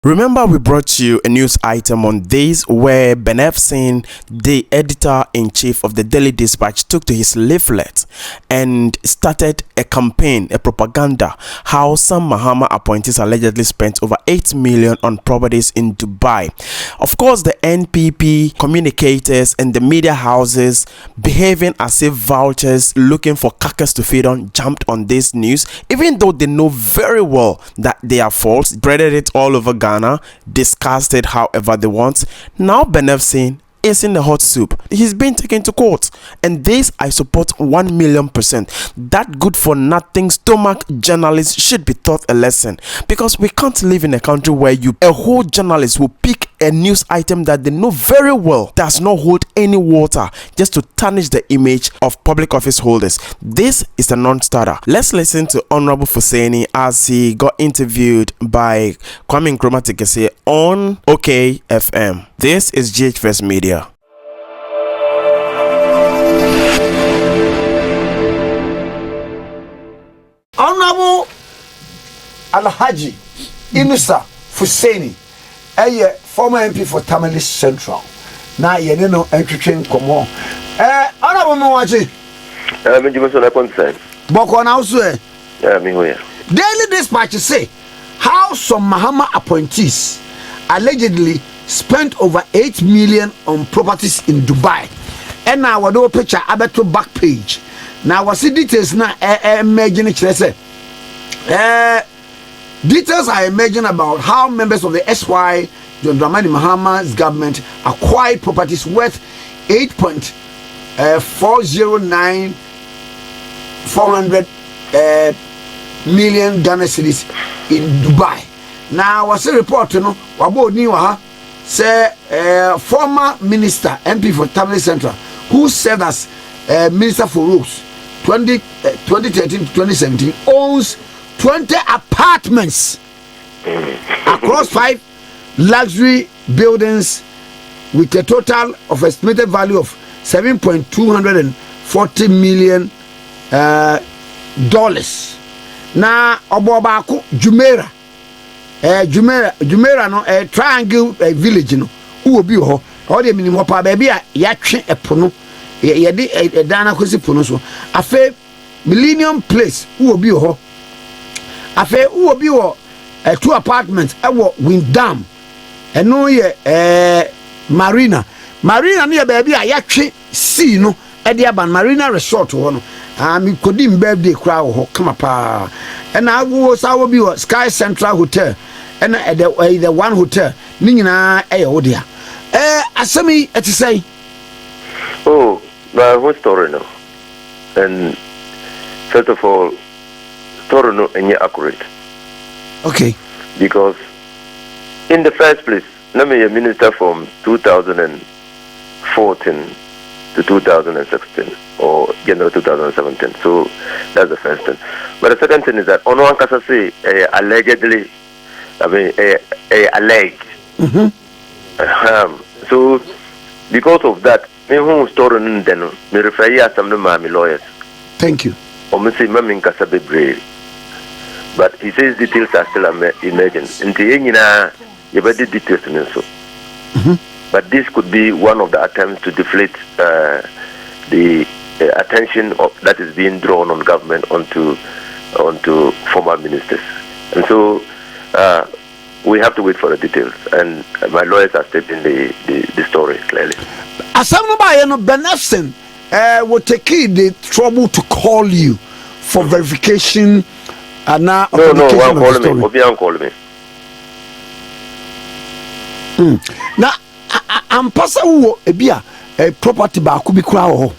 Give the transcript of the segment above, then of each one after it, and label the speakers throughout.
Speaker 1: Remember, we brought you a news item on this where Ephson, the editor-in-chief of the Daily Dispatch, took to his leaflet and started a campaign, a propaganda, how some Mahama appointees allegedly spent over 8 million on properties in Dubai. Of course, the NPP communicators and the media houses behaving as if vultures looking for carcass to feed on jumped on this news, even though they know very well that they are false, spreaded it all over Ghana, discussed it however they want. Now Ephson is in the hot soup. He's been taken to court, and this I support 1,000,000%. That good for nothing stomach journalists should be taught a lesson, because we can't live in a country where a whole journalist will pick a news item that they know very well does not hold any water just to tarnish the image of public office holders. This is a non-starter. Let's listen to Honorable Fuseni as he got interviewed by Kwame Nkrumah Tekese on OK FM. This is GH First Media.
Speaker 2: Honorable Alhaji Inusa Fuseni, former MP for Tamale Central. Now you know entry komo. Honorable Mwaji.
Speaker 3: Me jimaso na concern.
Speaker 2: Boko na usu
Speaker 3: me hoya.
Speaker 2: Daily Dispatch say how some Mahama appointees allegedly spent over 8 million on properties in Dubai. And now we do picture abeto back page. Now we see details now emerging. Details are emerging about how members of the SY John Dramani Mahama's government acquired properties worth 8.409 million Ghana cedis in Dubai. Now what's the report? Say former minister MP for Tamale Central, who served as minister for roads 2013 to 2017, owns 20 apartments across 5 luxury buildings with a total of estimated value of $7.240 million. Now Obobaku Jumeirah no triangle village no who will be ho all the minimum pa baby a yatwe epono ye de dana kosi pono so afa Millennium Place who will be ho afa who will be ho 2 apartments ewo Windham eno ye Marina no ye baby a yatwe sea no e de aban Marina Resort ho no mi kodim birthday kra ho kama pa and I go so be Sky Central Hotel and the one hotel ni nyina odia asemi eti say
Speaker 3: oh my whole story no. And first of all, story no any accurate.
Speaker 2: Okay,
Speaker 3: because in the first place, let me a minister from 2014 to 2016 or January 2017. So that's the first thing. But the second thing is that on one case say allegedly, alleged. So because of that, me who story then me refer you as some of my lawyers.
Speaker 2: Thank you.
Speaker 3: Or me say me kasa be brave. But he says details are still emerging. Until you better details in so. But this could be one of the attempts to deflate the attention that is being drawn on government onto former ministers. And so we have to wait for the details. And my lawyers are stating the story clearly.
Speaker 2: Ephson will take the trouble to call you for verification and now
Speaker 3: one call me.
Speaker 2: Now I'm passing a property by Kubi Krao.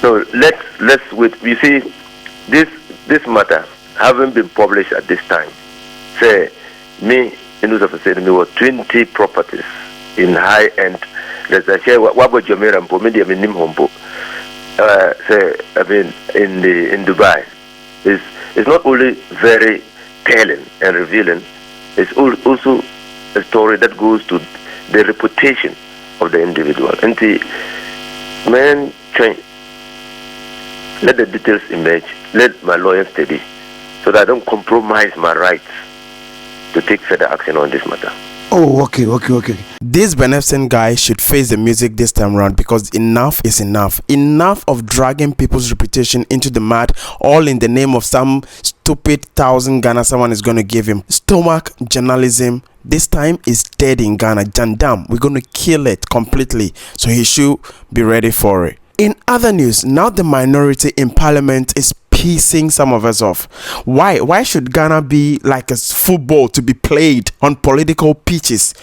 Speaker 3: No, let's wait. You see, this matter haven't been published at this time. Say me in those of saying there were 20 properties in high end. Let's say what about Jamaica and Pomedi and Nimhombo? Say in Dubai, it's not only very telling and revealing. It's also a story that goes to the reputation of the individual. And the man change. Let the details emerge. Let my lawyer study, so that I don't compromise my rights. to take further action on this matter.
Speaker 2: Oh, okay.
Speaker 1: This Ben Ephson guy should face the music this time around, because enough is enough. Enough of dragging people's reputation into the mud, all in the name of some stupid 1,000 Ghana someone is going to give him. Stomach journalism this time is dead in Ghana. Jandam, we're going to kill it completely. So he should be ready for it. In other news, now the minority in parliament is pissing some of us off. Why should Ghana be like a football to be played on political pitches?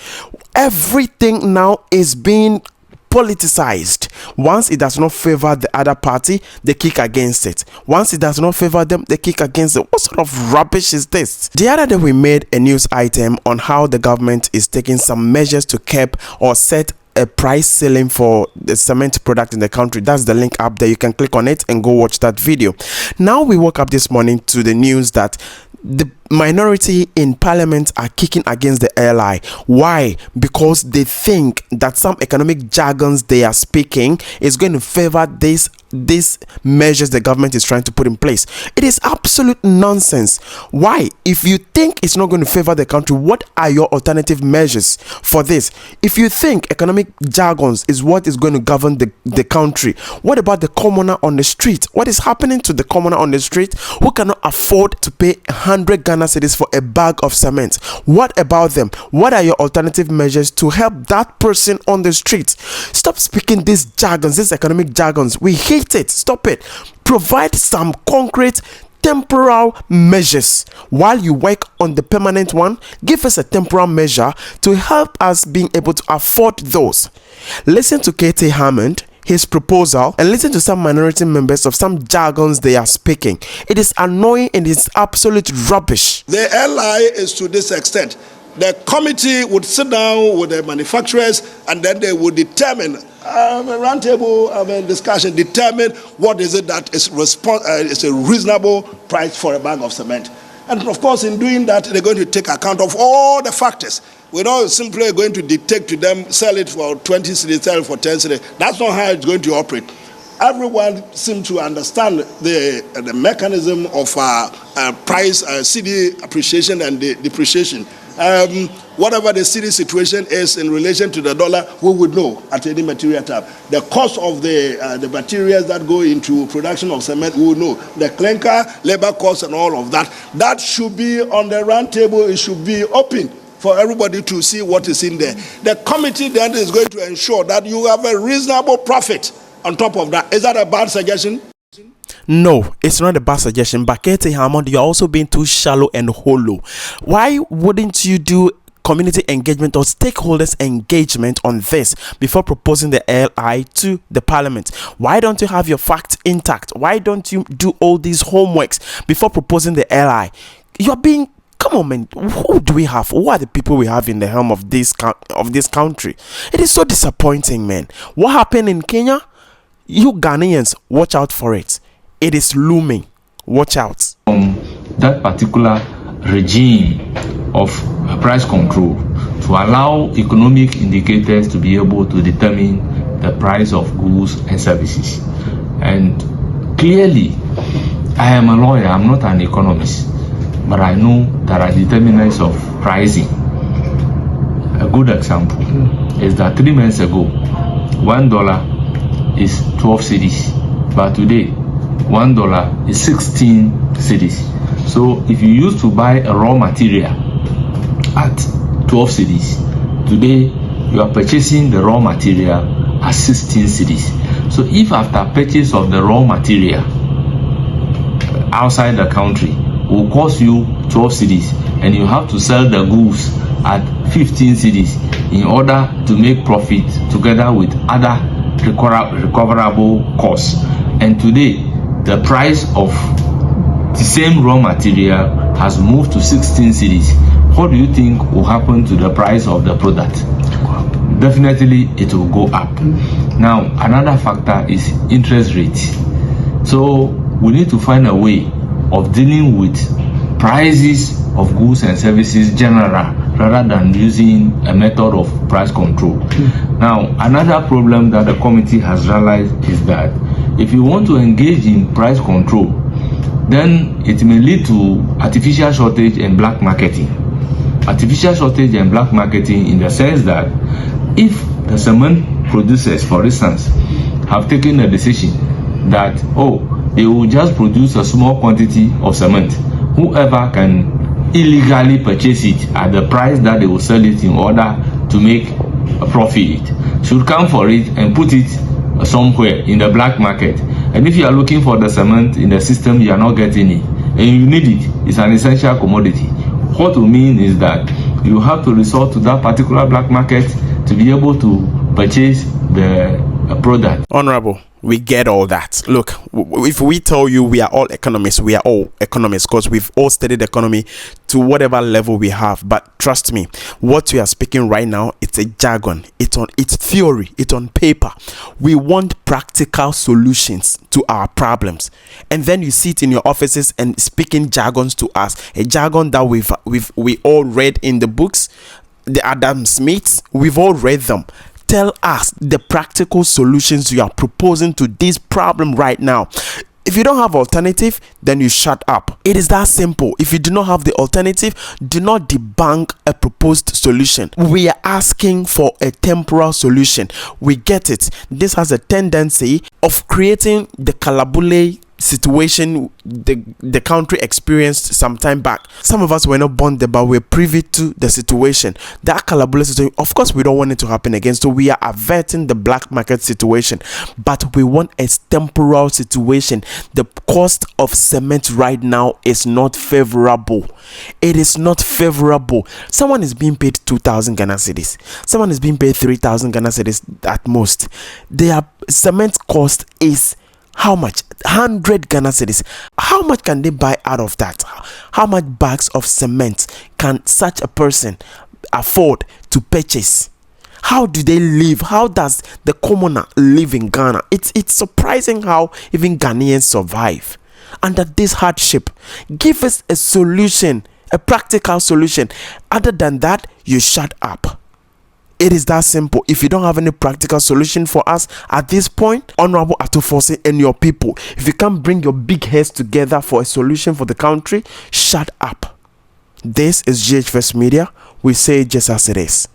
Speaker 1: Everything now is being politicized. Once it does not favor the other party, they kick against it. Once it does not favor them, they kick against it. What sort of rubbish is this? The other day we made a news item on how the government is taking some measures to curb or set a price ceiling for the cement product in the country. That's the link up there. You can click on it and go watch that video. Now we woke up this morning to the news that the minority in parliament are kicking against the LI. Why? Because they think that some economic jargons they are speaking is going to favor these measures the government is trying to put in place. It is absolute nonsense. Why? If you think it's not going to favor the country, what are your alternative measures for this? If you think economic jargons is what is going to govern the country, what about the commoner on the street? What is happening to the commoner on the street who cannot afford to pay 100 Ghana cedis for a bag of cement? What about them? What are your alternative measures to help that person on the street? Stop speaking these jargons, these economic jargons. We hate it. Stop it. Provide some concrete temporal measures while you work on the permanent one. Give us a temporal measure to help us being able to afford those. Listen to KT Hammond, his proposal, and listen to some minority members of some jargons they are speaking. It is annoying and it's absolute rubbish.
Speaker 4: The LI is to this extent. The committee would sit down with the manufacturers and then they would determine a roundtable discussion, determine what is it that is a reasonable price for a bag of cement. And of course, in doing that, they're going to take account of all the factors. We're not simply going to dictate to them, sell it for 20 cedis, sell it for 10 cedis. That's not how it's going to operate. Everyone seems to understand the mechanism of price, cedi appreciation and depreciation. Whatever the cedi situation is in relation to the dollar, we would know at any material time. The cost of the materials that go into production of cement, we would know. The clinker, labor costs and all of that. That should be on the round table. It should be open for everybody to see what is in there. The committee then is going to ensure that you have a reasonable profit on top of that. Is that a bad suggestion?
Speaker 1: No, it's not a bad suggestion, but KT Hammond, you're also being too shallow and hollow. Why wouldn't you do community engagement or stakeholders engagement on this before proposing the LI to the parliament? Why don't you have your facts intact? Why don't you do all these homeworks before proposing the LI? You're being, come on, man. Who do we have? Who are the people we have in the helm of this country? It is so disappointing, man. What happened in Kenya? You Ghanaians, watch out for it. It is looming. Watch out.
Speaker 5: That particular regime of price control to allow economic indicators to be able to determine the price of goods and services. And clearly, I am a lawyer, I'm not an economist, but I know there are determinants of pricing. A good example is that 3 months ago, $1 is 12 cedis, but today $1 is 16 cedis. So if you used to buy a raw material at 12 cedis, today you are purchasing the raw material at 16 cedis. So if after purchase of the raw material outside the country will cost you 12 cedis and you have to sell the goods at 15 cedis in order to make profit together with other recoverable costs, and today the price of the same raw material has moved to 16 cedis, what do you think will happen to the price of the product? Definitely it will go up. Now another factor is interest rates. So we need to find a way of dealing with prices of goods and services general rather than using a method of price control. Now, another problem that the committee has realized is that if you want to engage in price control, then it may lead to artificial shortage and black marketing. artificial shortage and black marketing in the sense that if the cement producers, for instance, have taken a decision that, they will just produce a small quantity of cement, whoever can illegally purchase it at the price that they will sell it in order to make a profit should come for it and put it somewhere in the black market. And if you are looking for the cement in the system, you are not getting it, and you need it. It's an essential commodity. What we mean is that you have to resort to that particular black market to be able to purchase the product.
Speaker 1: Honorable, we get all that. Look, if we tell you we are all economists, we are all economists because we've all studied economy to whatever level we have. But trust me, what we are speaking right now, it's a jargon. It's theory. It's on paper. We want practical solutions to our problems. And then you sit in your offices and speaking jargons to us. A jargon that we all read in the books, the Adam Smiths, we've all read them. Tell us the practical solutions you are proposing to this problem right now. If you don't have alternative, then you shut up. It is that simple. If you do not have the alternative, do not debunk a proposed solution. We are asking for a temporal solution. We get it. This has a tendency of creating the Kalabule situation the country experienced some time back. Some of us were not born there, but we're privy to the situation. That Kalabule situation, of course, we don't want it to happen again. So we are averting the black market situation, but we want a temporal situation. The cost of cement right now is not favorable. It is not favorable. Someone is being paid 2,000 Ghana cedis. Someone is being paid 3,000 Ghana cedis at most. Their cement cost is how much? 100 Ghana cedis. How much can they buy out of that? How much bags of cement can such a person afford to purchase? How do they live? How does the commoner live in Ghana? It's surprising how even Ghanaians survive under this hardship. Give us a solution, a practical solution. Other than that, you shut up. It is that simple. If you don't have any practical solution for us at this point, Honorable Atufose and your people, if you can't bring your big heads together for a solution for the country, shut up. This is GH First Media. We say it just as it is.